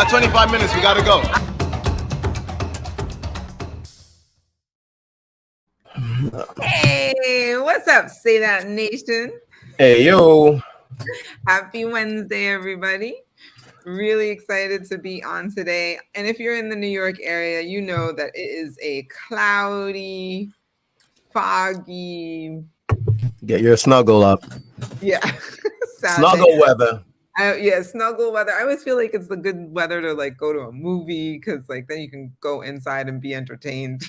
got 25 minutes. We gotta go. Hey, what's up, Say That Nation? Hey, yo. Happy Wednesday, everybody. Really excited to be on today. And if you're in the New York area, you know that it is a cloudy, foggy. Get your snuggle up. Yeah. Snuggle weather. Yeah, snuggle weather. I always feel like it's the good weather to like go to a movie because like then you can go inside and be entertained.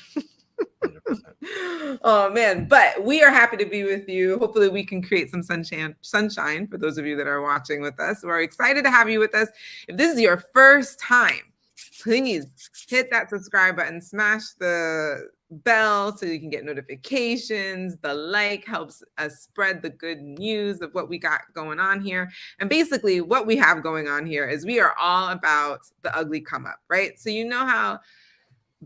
100%. Oh man, but we are happy to be with you. Hopefully we can create some sunshine for those of you that are watching with us. We're excited to have you with us. If this is your first time, please hit that subscribe button, smash the bell so you can get notifications. The like helps us spread the good news of what we got going on here. And basically what we have going on here is we are all about the ugly come up, right? So you know how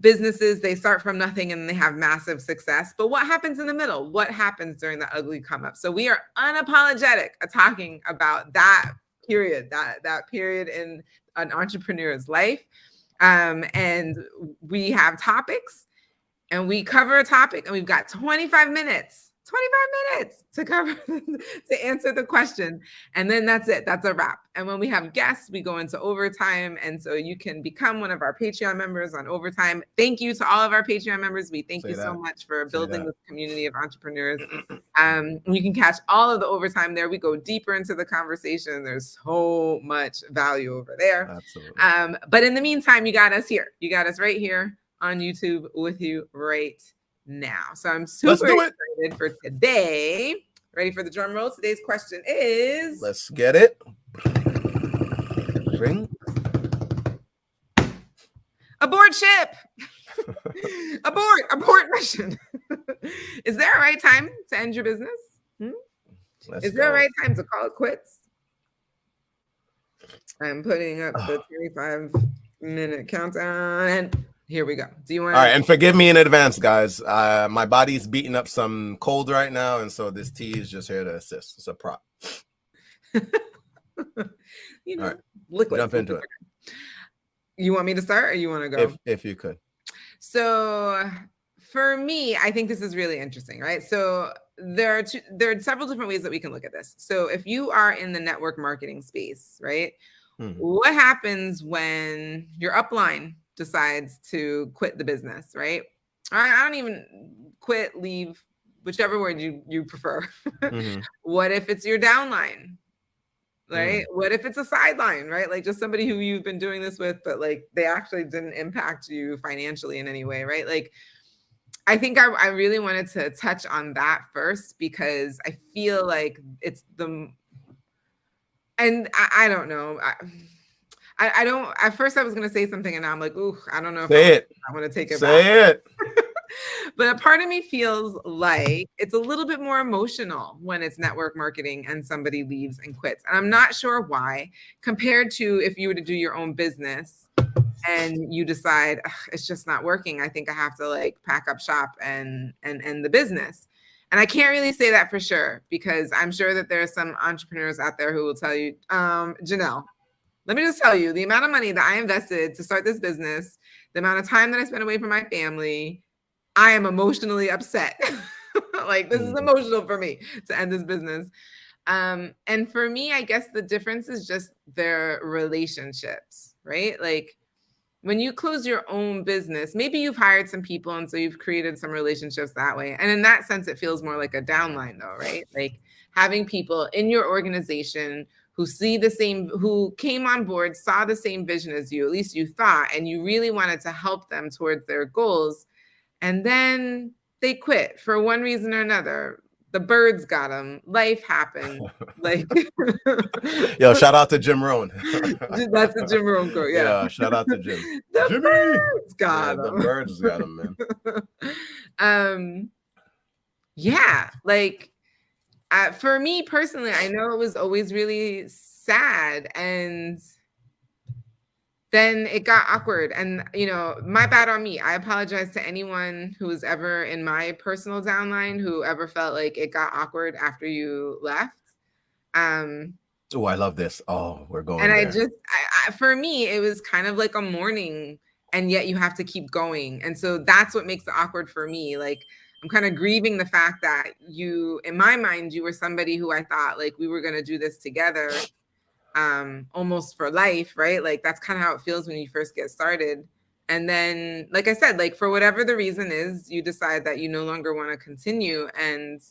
businesses, they start from nothing and they have massive success. But what happens in the middle? What happens during the ugly come up? So we are unapologetic talking about that period, that period in an entrepreneur's life. And we have topics and we cover a topic and we've got 25 minutes to cover, to answer the question. And then that's it. That's a wrap. And when we have guests, we go into overtime. And so you can become one of our Patreon members on overtime. Thank you to all of our Patreon members. We thank you so much for building this community of entrepreneurs. You can catch all of the overtime there. We go deeper into the conversation. There's so much value over there. Absolutely. But in the meantime, you got us here. You got us right here on YouTube with you right now. So I'm super excited for today. Ready for the drum roll? Today's question is... Let's get it. Ring. Abort ship. Abort mission. Is there a right time to end your business? Is there a right time to call it quits? I'm putting up the 25-minute countdown and here we go. Do you want? All right, and forgive me in advance, guys. My body's beating up some cold right now, and so this tea is just here to assist. It's a prop. You know, all right, liquid. Jump into it. You want me to start, or you want to go? If you could. So, for me, I think this is really interesting, right? So there are several different ways that we can look at this. So if you are in the network marketing space, right? What happens when your upline decides to quit the business, right? I don't even quit, leave, whichever word you prefer. What if it's your downline, right? What if it's a sideline, right? Like just somebody who you've been doing this with, but like they actually didn't impact you financially in any way, right? Like I think I really wanted to touch on that first because I feel like it's and I don't know. I don't. At first, I was going to say something, and now I'm like, ooh, I don't know if I want to take it back. Say it. But a part of me feels like it's a little bit more emotional when it's network marketing and somebody leaves and quits. And I'm not sure why, compared to if you were to do your own business and you decide it's just not working. I think I have to like pack up shop and end the business. And I can't really say that for sure because I'm sure that there are some entrepreneurs out there who will tell you, Janelle, let me just tell you the amount of money that I invested to start this business, the amount of time that I spent away from my family, I am emotionally upset. Like this is emotional for me to end this business. And for me, I guess the difference is just their relationships, right? Like when you close your own business, maybe you've hired some people and so you've created some relationships that way. And in that sense, it feels more like a downline though, right? Like having people in your organization who see the same, who came on board, saw the same vision as you, at least you thought, and you really wanted to help them towards their goals. And then they quit for one reason or another. The birds got them. Life happened. Like, yo, shout out to Jim Rohn. That's the Jim Rohn quote. Yeah, shout out to Jim. The birds got him. The birds got him, man. Yeah, like for me personally, I know it was always really sad, and then it got awkward. And, you know, my bad on me. I apologize to anyone who was ever in my personal downline who ever felt like it got awkward after you left. Oh, I love this. Oh, we're And going I there. just, for me, it was kind of like a morning, and yet you have to keep going. And so that's what makes it awkward for me. Like, I'm kind of grieving the fact that you, in my mind, you were somebody who I thought like we were going to do this together, almost for life, right? Like, that's kind of how it feels when you first get started. And then, like I said, like for whatever the reason is, you decide that you no longer want to continue. And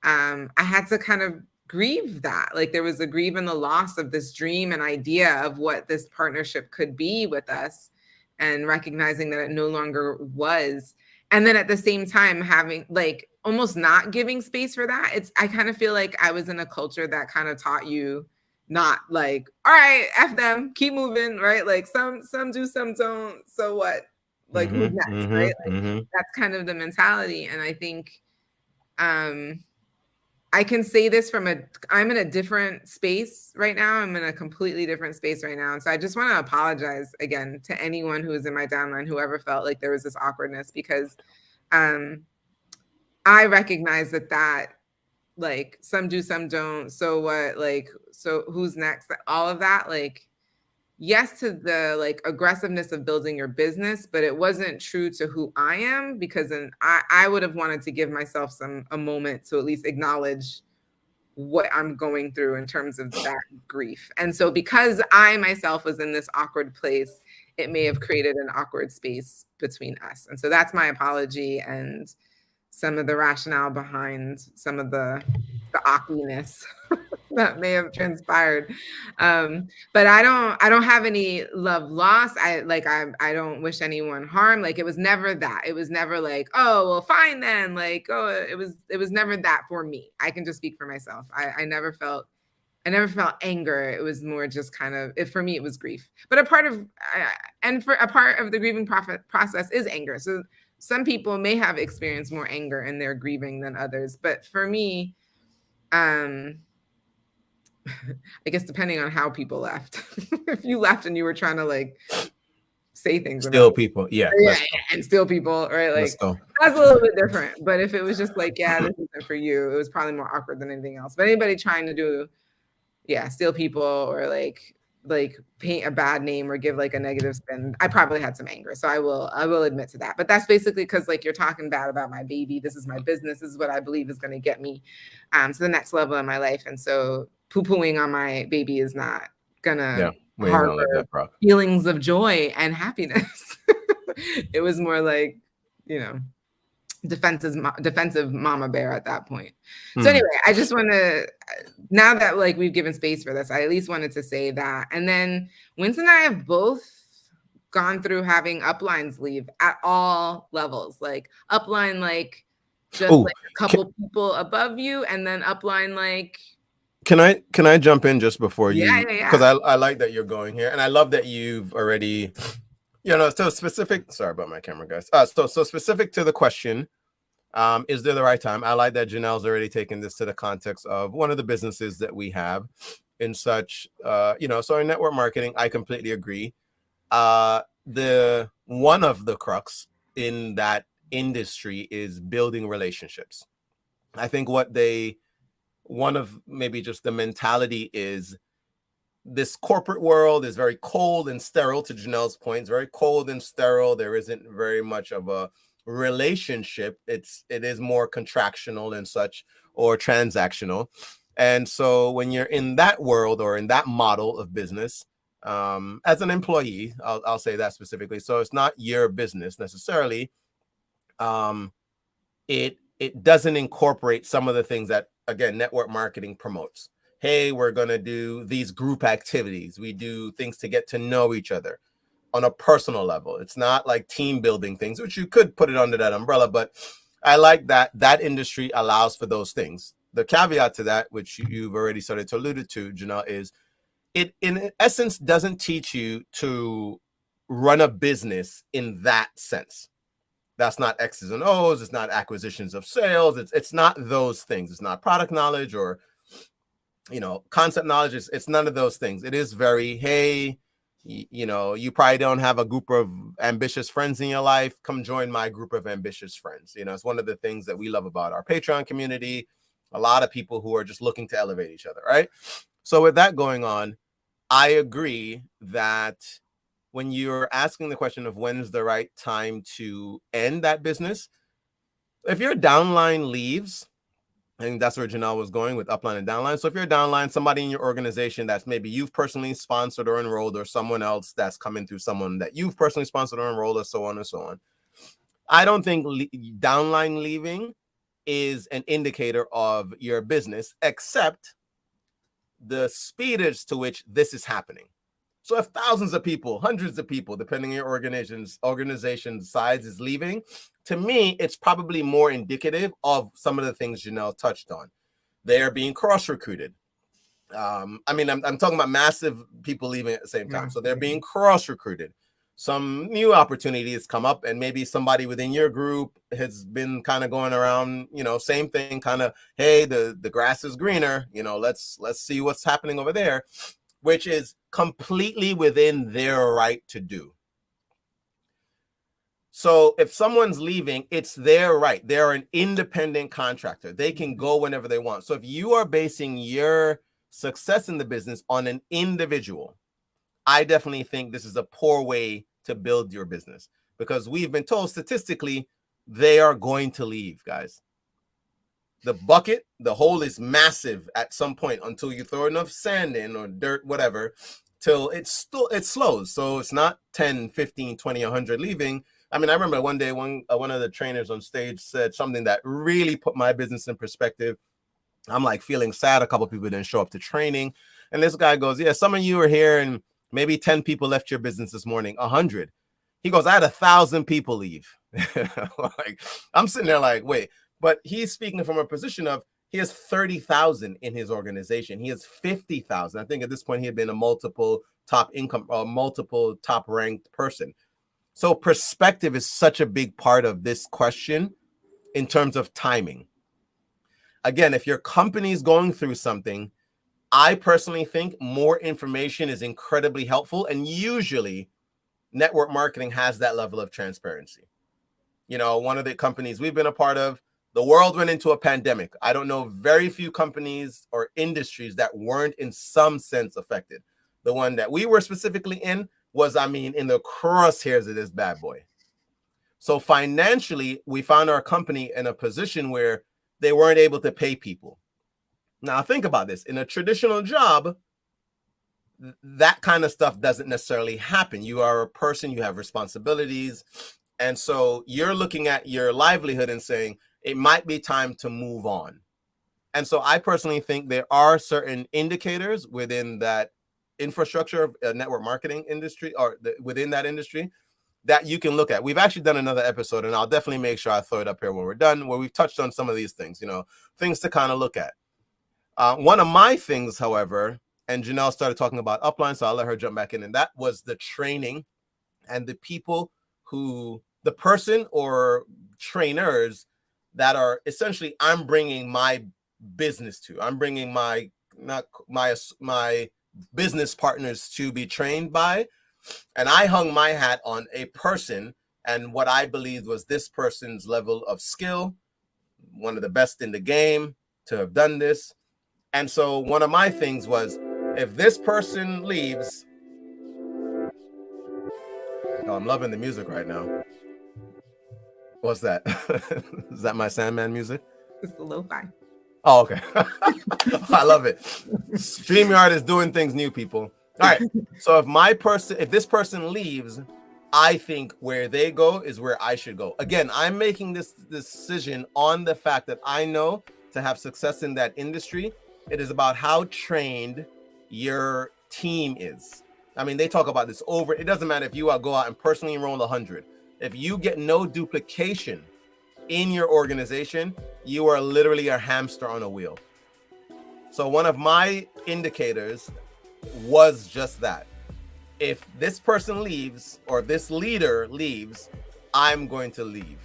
I had to kind of grieve that. Like there was a grieve in the loss of this dream and idea of what this partnership could be with us, and recognizing that it no longer was. And then at the same time, having like almost not giving space for that. I kind of feel like I was in a culture that kind of taught you not like, all right, F them, keep moving, right? Like some do, some don't. So what? Like who's next, right? Like that's kind of the mentality. And I think I can say this I'm in a different space right now. I'm in a completely different space right now. And so I just want to apologize again to anyone who was in my downline, whoever felt like there was this awkwardness, because I recognize that like some do, some don't. So what, like, so who's next? All of that, like, yes to the like aggressiveness of building your business, but it wasn't true to who I am, because then I would have wanted to give myself a moment to at least acknowledge what I'm going through in terms of that grief. And so because I myself was in this awkward place, it may have created an awkward space between us. And so that's my apology and some of the rationale behind some of the awkwardness that may have transpired. But I don't have any love lost. I don't wish anyone harm. Like it was never that. It was never like, oh well, fine then. Like, oh, it was never that for me. I can just speak for myself. I never felt anger. It was more just kind of, for me, it was grief. But a part of the grieving process is anger. So some people may have experienced more anger in their grieving than others. But for me, I guess depending on how people left. If you left and you were trying to like say things Still about people, yeah, and still people, right? let's Like go. that's a little bit different. But if it was just like, yeah, this isn't for you, it was probably more awkward than anything else. But anybody trying to do, steal people or like paint a bad name or give like a negative spin, I probably had some anger. So I will admit to that. But that's basically because like you're talking bad about my baby. This is my business. This is what I believe is going to get me to the next level in my life. And so poo-pooing on my baby is not gonna harbor feelings of joy and happiness. It was more like, defensive mama bear at that point. So anyway, I just want to, now that like we've given space for this, I at least wanted to say that. And then Winston and I have both gone through having uplines leave at all levels, like upline, like just like a couple people above you, and then upline like. Can I jump in just before you? Yeah. Because I like that you're going here, and I love that you've already, so specific. Sorry about my camera, guys. So specific to the question. Is there the right time? I like that Janelle's already taken this to the context of one of the businesses that we have in such, so in network marketing, I completely agree. The one of the crux in that industry is building relationships. I think one of maybe just the mentality is this corporate world is very cold and sterile, to Janelle's point. It's very cold and sterile. There isn't very much of a relationship. It is more contractional and such, or transactional. And so when you're in that world or in that model of business, as an employee, I'll say that specifically. So it's not your business necessarily. It doesn't incorporate some of the things that, again, network marketing promotes. Hey, we're going to do these group activities. We do things to get to know each other on a personal level. It's not like team building things, which you could put it under that umbrella, but I like that industry allows for those things. The caveat to that, which you've already started to allude to, Janelle, is it in essence doesn't teach you to run a business in that sense. That's not X's and O's. It's not acquisitions of sales. It's not those things. It's not product knowledge or, concept knowledge. It's none of those things. It is very, hey, you probably don't have a group of ambitious friends in your life. Come join my group of ambitious friends. It's one of the things that we love about our Patreon community. A lot of people who are just looking to elevate each other, right? So with that going on, I agree that when you're asking the question of when is the right time to end that business, if your downline leaves, I think that's where Janelle was going with upline and downline. So if you're a downline, somebody in your organization that's maybe you've personally sponsored or enrolled, or someone else that's coming through someone that you've personally sponsored or enrolled, or so on and so on. I don't think downline leaving is an indicator of your business, except the speed to which this is happening. So if thousands of people, hundreds of people, depending on your organization size, is leaving, to me, it's probably more indicative of some of the things Janelle touched on. They are being cross-recruited. I mean, I'm talking about massive people leaving at the same time. So they're being cross-recruited. Some new opportunities come up, and maybe somebody within your group has been kind of going around, you know, same thing, kind of, hey, the grass is greener, you know, let's see what's happening over there, which is completely within their right to do. So if someone's leaving, it's their right. They're an independent contractor. They can go whenever they want. So if you are basing your success in the business on an individual, I definitely think this is a poor way to build your business, because we've been told statistically they are going to leave, guys. The bucket, the hole is massive at some point until you throw enough sand in or dirt, whatever, till it slows. So it's not 10, 15, 20, 100 leaving. I mean, I remember one day one of the trainers on stage said something that really put my business in perspective. I'm like feeling sad. A couple of people didn't show up to training. And this guy goes, yeah, some of you are here and maybe 10 people left your business this morning, 100. He goes, I had 1,000 people leave. Like, I'm sitting there like, wait, but he's speaking from a position of he has 30,000 in his organization. He has 50,000. I think at this point he had been a multiple top ranked person. So perspective is such a big part of this question in terms of timing. Again, if your company is going through something, I personally think more information is incredibly helpful. And usually network marketing has that level of transparency. You know, one of the companies we've been a part of, the world went into a pandemic. I don't know very few companies or industries that weren't in some sense affected. The one that we were specifically in was, I mean, in the crosshairs of this bad boy. So financially, we found our company in a position where they weren't able to pay people. Now, think about this. In a traditional job, that kind of stuff doesn't necessarily happen. You are a person, you have responsibilities. And so you're looking at your livelihood and saying, it might be time to move on. And so I personally think there are certain indicators within that infrastructure of network marketing industry, or within that industry, that you can look at. We've actually done another episode, and I'll definitely make sure I throw it up here when we're done, where we've touched on some of these things, you know, things to kind of look at. One of my things, however, and Janelle started talking about upline, so I'll let her jump back in, and that was the training and the people who, the person or trainers that are essentially, I'm bringing my business to, I'm bringing my business partners to be trained by. And I hung my hat on a person and what I believed was this person's level of skill, one of the best in the game to have done this. And so one of my things was, if this person leaves, oh, I'm loving the music right now. What's that? Is that my Sandman music? It's the lo-fi. Oh, okay. I love it. StreamYard is doing things new, people. All right. So if this person leaves, I think where they go is where I should go. Again, I'm making this decision on the fact that I know to have success in that industry, it is about how trained your team is. I mean, they talk about this over. It doesn't matter if you go out and personally enroll 100. If you get no duplication in your organization, you are literally a hamster on a wheel. So one of my indicators was just that. If this person leaves, or this leader leaves, I'm going to leave.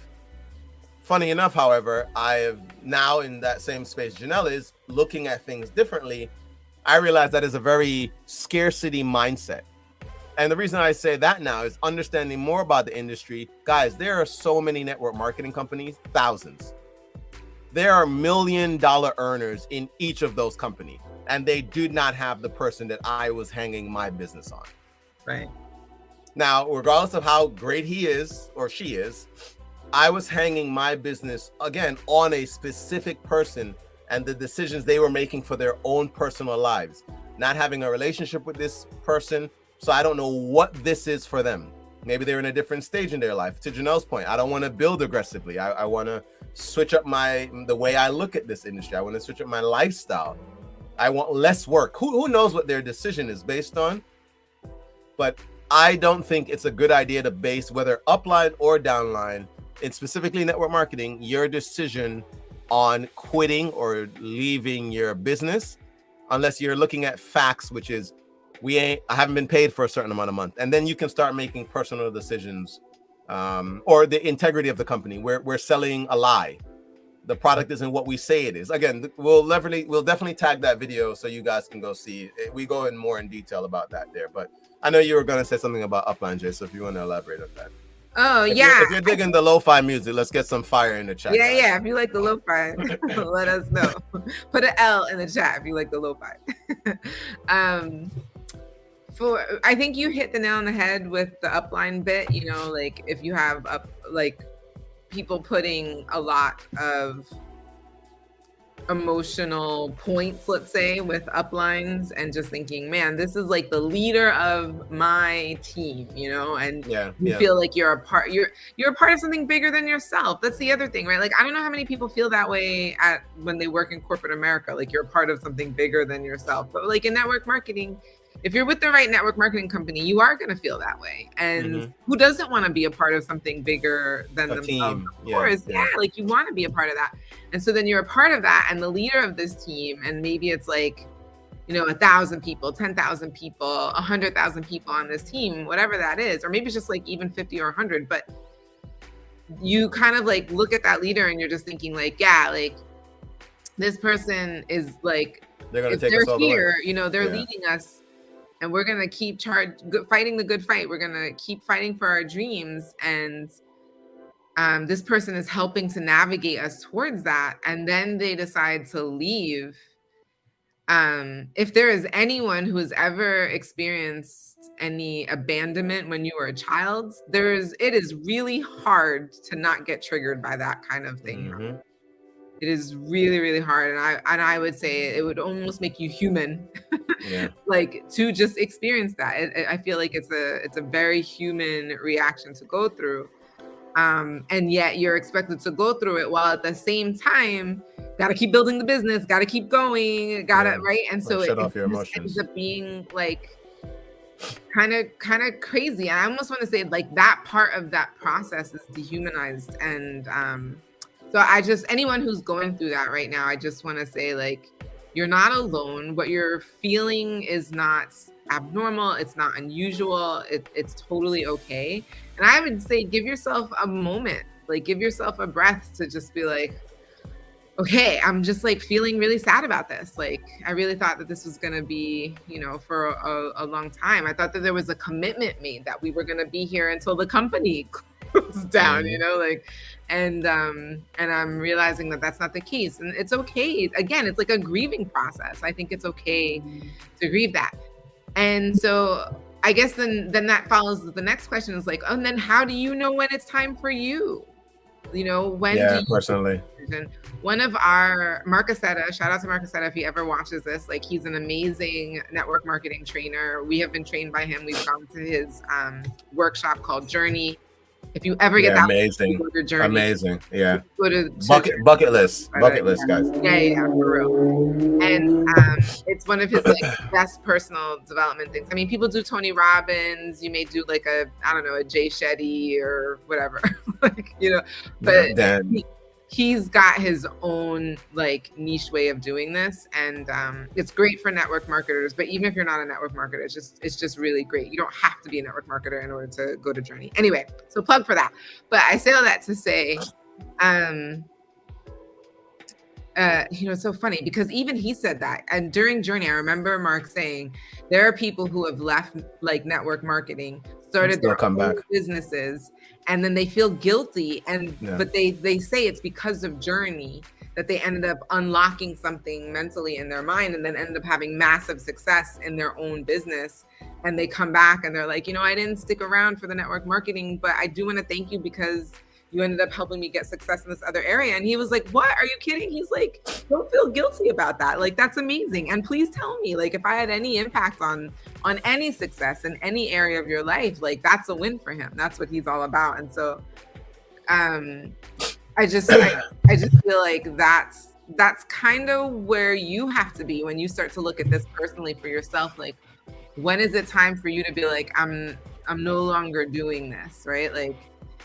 Funny enough, however, I have now, in that same space Janelle is, looking at things differently. I realize that is a very scarcity mindset. And the reason I say that now is understanding more about the industry. Guys, there are so many network marketing companies, thousands. There are $1 million earners in each of those companies. and they did not have the person that I was hanging my business on. Right. Now, regardless of how great he is or she is, I was hanging my business again on a specific person and the decisions they were making for their own personal lives, not having a relationship with this person. So I don't know what this is for them. Maybe they're in a different stage in their life. To Janelle's point, I don't want to build aggressively. I want to switch up the way I look at this industry. I want to switch up my lifestyle. I want less work. Who knows what their decision is based on? But I don't think it's a good idea to base whether upline or downline, in specifically network marketing, your decision on quitting or leaving your business, unless you're looking at facts, which is I haven't been paid for a certain amount of month. And then you can start making personal decisions, or the integrity of the company. We're selling a lie. The product isn't what we say it is. Again, we'll definitely tag that video so you guys can go see it. We go in more in detail about that there. But I know you were going to say something about upline, Jay, so if you want to elaborate on that. Oh, If yeah. if you're digging the lo-fi music, let's get some fire in the chat. Yeah, guys. yeah. If you like the lo-fi, let us know. Put an L in the chat if you like the lo-fi. I think you hit the nail on the head with the upline bit. You know, like if you have people putting a lot of emotional points, let's say, with uplines, and just thinking, man, this is like the leader of my team, you know, and you feel like you're a part of something bigger than yourself. That's the other thing, right? Like, I don't know how many people feel that way when they work in corporate America, like you're a part of something bigger than yourself. But like in network marketing, if you're with the right network marketing company, you are going to feel that way. And who doesn't want to be a part of something bigger than themselves? Team. Of course, yeah, like you want to be a part of that. And so then you're a part of that, and the leader of this team, and maybe it's like, you know, 1,000 people, 10,000 people, 100,000 people on this team, whatever that is, or maybe it's just like even 50 or 100. But you kind of like look at that leader and you're just thinking like, yeah, like this person is like, they're going to take us all here, the way. you know, they're leading us. And we're going to keep fighting the good fight. We're going to keep fighting for our dreams. And this person is helping to navigate us towards that. And then they decide to leave. If there is anyone who has ever experienced any abandonment when you were a child, it is really hard to not get triggered by that kind of thing. It is really, really hard. And I would say it would almost make you human, like to just experience that. I feel like it's a very human reaction to go through. And yet you're expected to go through it while at the same time, got to keep building the business, got to keep going, right? And so shut off it your just emotions. ends up being like kind of crazy. And I almost want to say like that part of that process is dehumanized. And so anyone who's going through that right now, I just want to say, like, you're not alone. What you're feeling is not abnormal. It's not unusual. It's totally okay. And I would say, give yourself a moment, like give yourself a breath to just be like, okay, I'm just like feeling really sad about this. Like, I really thought that this was going to be, you know, for a long time. I thought that there was a commitment made that we were going to be here until the company closed down, you know, like, and I'm realizing that that's not the case. And it's okay. Again, it's like a grieving process. I think it's okay to grieve that. And so I guess then that follows the next question is like, oh, and then how do you know when it's time for you? You know, when do you personally? One of our Marcusetta, shout out to Marcusetta if he ever watches this, like he's an amazing network marketing trainer. We have been trained by him. We've gone to his workshop called Journey. If you ever get that, amazing, go to Journey. Amazing, yeah. Go to bucket list, guys. Yeah, for real. And it's one of his like best personal development things. I mean, people do Tony Robbins. You may do like a Jay Shetty or whatever, like, you know. But he's got his own like niche way of doing this, and it's great for network marketers. But even if you're not a network marketer, it's just really great. You don't have to be a network marketer in order to go to Journey. Anyway, so plug for that. But I say all that to say, you know, it's so funny because even he said that. And during Journey, I remember Mark saying there are people who have left like network marketing, started their own businesses, and then they feel guilty. And but they say it's because of Journey that they ended up unlocking something mentally in their mind and then ended up having massive success in their own business. And they come back and they're like, you know, I didn't stick around for the network marketing, but I do want to thank you because you ended up helping me get success in this other area. And he was like, what? Are you kidding? He's like, don't feel guilty about that. Like, that's amazing. And please tell me, like, if I had any impact on any success in any area of your life, like, that's a win for him. That's what he's all about. And so I just feel like that's kind of where you have to be when you start to look at this personally for yourself. Like, when is it time for you to be like, I'm no longer doing this, right? Like,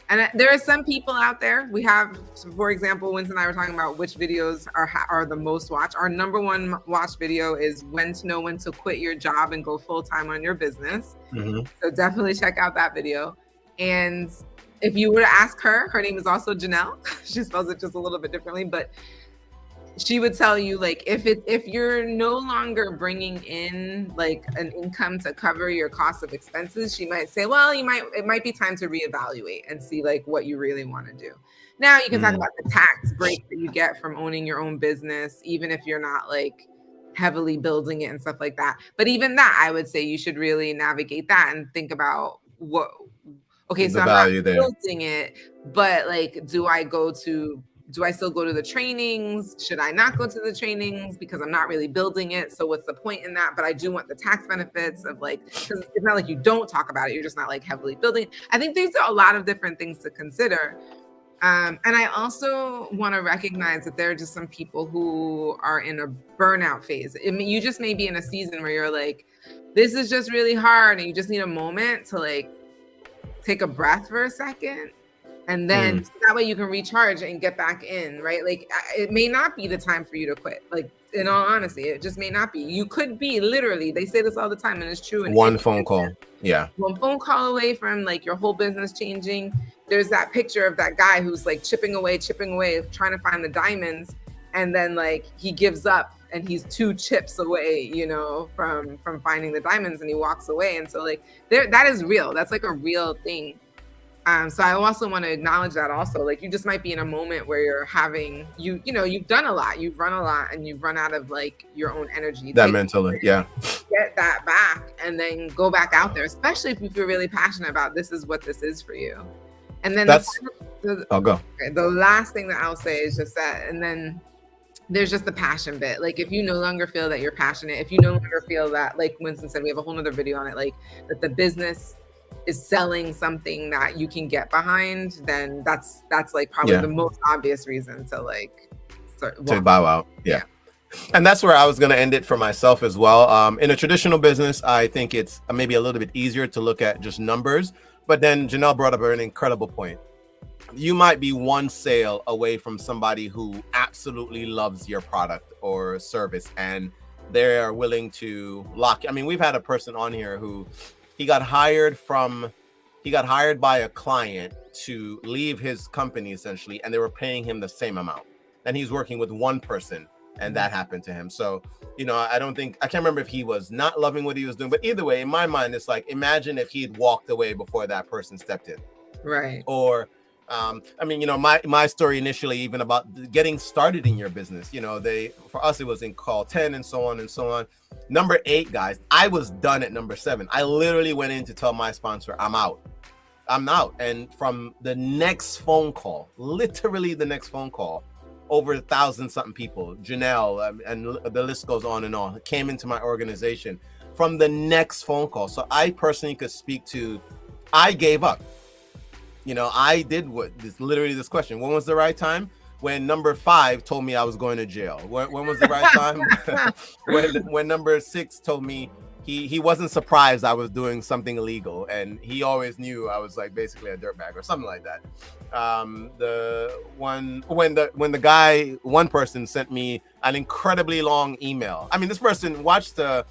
and there are some people out there. We have, for example, Winston and I were talking about which videos are the most watched. Our number one watched video is when to know when to quit your job and go full time on your business. So definitely check out that video. And if you were to ask her, her name is also Janelle. She spells it just a little bit differently, but she would tell you, like, if you're no longer bringing in like an income to cover your cost of expenses, she might say, well, it might be time to reevaluate and see like what you really want to do. Now you can talk about the tax break that you get from owning your own business, even if you're not like heavily building it and stuff like that. But even that, I would say you should really navigate that and think about okay, so I'm not building it, but like, do I still go to the trainings? Should I not go to the trainings because I'm not really building it? So what's the point in that? But I do want the tax benefits of like, because it's not like you don't talk about it. You're just not like heavily building. I think these are a lot of different things to consider. And I also want to recognize that there are just some people who are in a burnout phase. I mean, you just may be in a season where you're like, this is just really hard. And you just need a moment to like take a breath for a second. And then that way you can recharge and get back in, right? Like, it may not be the time for you to quit. Like, in all honesty, it just may not be. You could be literally, they say this all the time and it's true. One phone call. Yeah. One phone call away from like your whole business changing. There's that picture of that guy who's like chipping away, trying to find the diamonds. And then like he gives up and he's 2 chips away, you know, from finding the diamonds, and he walks away. And so like that is real. That's like a real thing. So I also want to acknowledge that also, like, you just might be in a moment where you're having, you know, you've done a lot, you've run a lot, and you've run out of like your own energy. That mentally, yeah. Get that back and then go back out there, especially if you feel really passionate about this is what this is for you. And then I'll go. The last thing that I'll say is just that, and then there's just the passion bit. Like, if you no longer feel that you're passionate, if you no longer feel that, like Winston said, we have a whole nother video on it, like that the business is selling something that you can get behind, then that's like probably the most obvious reason to like to bow out. Yeah. And that's where I was going to end it for myself as well. In a traditional business, I think it's maybe a little bit easier to look at just numbers, but then Janelle brought up an incredible point. You might be one sale away from somebody who absolutely loves your product or service, and they are willing to lock. I mean, we've had a person on here who he got hired by a client to leave his company essentially, and they were paying him the same amount, and he's working with one person, and that happened to him. So, you know, I can't remember if he was not loving what he was doing, but either way, in my mind, it's like, imagine if he'd walked away before that person stepped in. Right. Or I mean, you know, my story initially, even about getting started in your business, you know, for us, it was in call 10 and so on and so on. Number 8, guys, I was done at number 7. I literally went in to tell my sponsor, I'm out. And from the next phone call, literally the next phone call, over 1,000 something people, Janelle, and the list goes on and on, came into my organization from the next phone call. So I personally could speak to, I gave up. You know, I did literally this question. When was the right time? When number 5 told me I was going to jail. When was the right time? when number 6 told me he wasn't surprised I was doing something illegal, and he always knew I was like basically a dirtbag or something like that. One person sent me an incredibly long email. I mean, this person watched the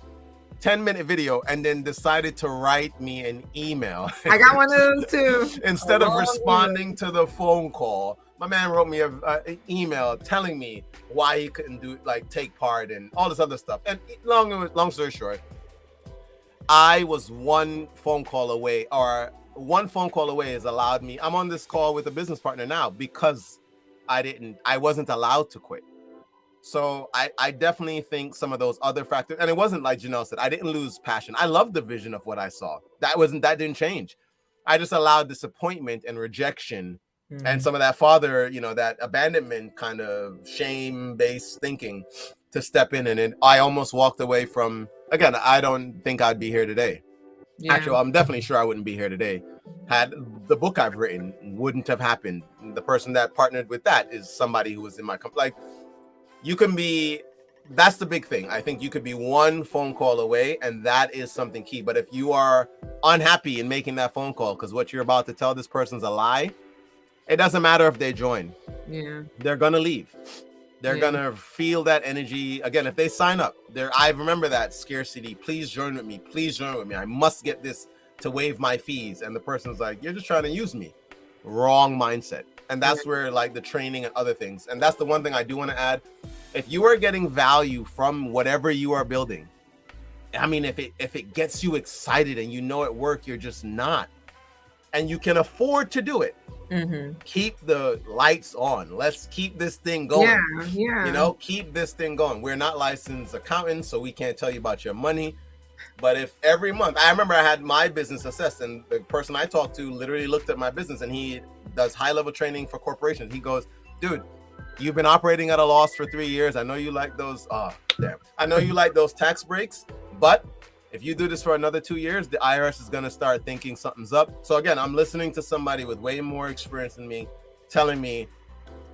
10-minute video and then decided to write me an email. I got one of those too. Instead of responding to the phone call, my man wrote me an email telling me why he couldn't take part and all this other stuff. And long story short, I was one phone call away has allowed me. I'm on this call with a business partner now because I wasn't allowed to quit. So I definitely think some of those other factors, and it wasn't like Janelle said, I didn't lose passion. I loved the vision of what I saw. That didn't change. I just allowed disappointment and rejection and some of that father, that abandonment kind of shame-based thinking to step in. And I almost walked away from, again, I don't think I'd be here today. Yeah. Actually, I'm definitely sure I wouldn't be here today. Had the book I've written wouldn't have happened. The person that partnered with that is somebody who was in my company. Like, you can be, that's the big thing. I think you could be one phone call away, and that is something key. But if you are unhappy in making that phone call because what you're about to tell this person's a lie, it doesn't matter if they join. Yeah. They're going to leave. They're going to feel that energy. Again, if they sign up, I remember that scarcity. Please join with me. Please join with me. I must get this to waive my fees. And the person's like, you're just trying to use me. Wrong mindset. And that's where like the training and other things. And that's the one thing I do want to add. If you are getting value from whatever you are building, I mean, if it gets you excited and at work, you're just not, and you can afford to do it, keep the lights on. Let's keep this thing going. Yeah. Keep this thing going. We're not licensed accountants, so we can't tell you about your money. But if every month, I remember I had my business assessed, and the person I talked to literally looked at my business, and he does high-level training for corporations. He goes, dude, you've been operating at a loss for 3 years. I know you like those. I know you like those tax breaks, but if you do this for another 2 years, the IRS is going to start thinking something's up. So again, I'm listening to somebody with way more experience than me, telling me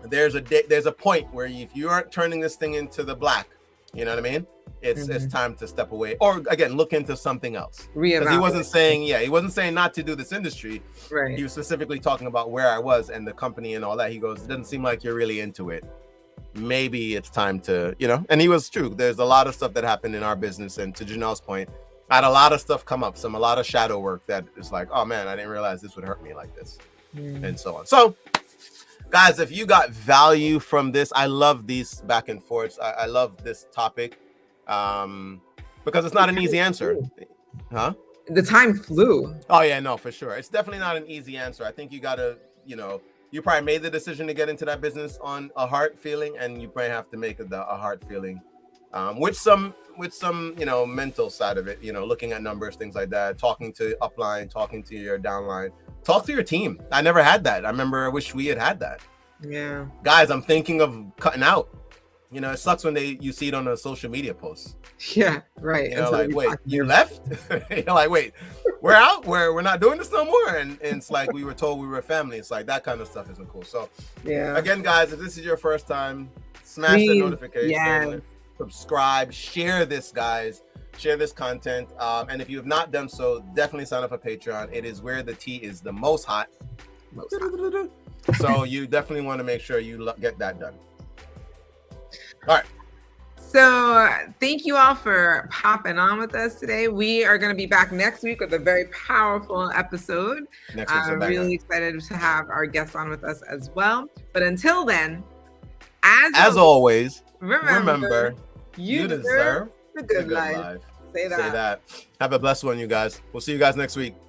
there's a point where if you aren't turning this thing into the black, you know what I mean? It's time to step away, or again, look into something else. Because he wasn't saying not to do this industry. Right. He was specifically talking about where I was and the company and all that. He goes, it doesn't seem like you're really into it. Maybe it's time to, and he was true. There's a lot of stuff that happened in our business. And to Janelle's point, I had a lot of stuff come up, a lot of shadow work that is like, oh man, I didn't realize this would hurt me like this, and so on. So guys, if you got value from this, I love these back and forths. I love this topic. Because it's not an easy answer. Huh? The time flew. Oh yeah, no, for sure. It's definitely not an easy answer. I think you gotta, you probably made the decision to get into that business on a heart feeling, and you probably have to make a heart feeling, with some, mental side of it, looking at numbers, things like that, talking to upline, talking to your downline, talk to your team. I never had that. I wish we had that. Yeah. Guys, I'm thinking of cutting out. It sucks when you see it on a social media post. Yeah, right. Like, wait, you left? You're like, wait, we're out? We're not doing this no more? And it's like, we were told we were a family. It's like, that kind of stuff isn't cool. So, yeah. Again, guys, if this is your first time, smash the notification, subscribe, share this, guys. Share this content. And if you have not done so, definitely sign up for Patreon. It is where the tea is the most hot. So you definitely want to make sure you get that done. All right. So thank you all for popping on with us today. We are going to be back next week with a very powerful episode. I'm really excited to have our guests on with us as well. But until then, as always, remember you deserve the good life. Say that. Have a blessed one, you guys. We'll see you guys next week.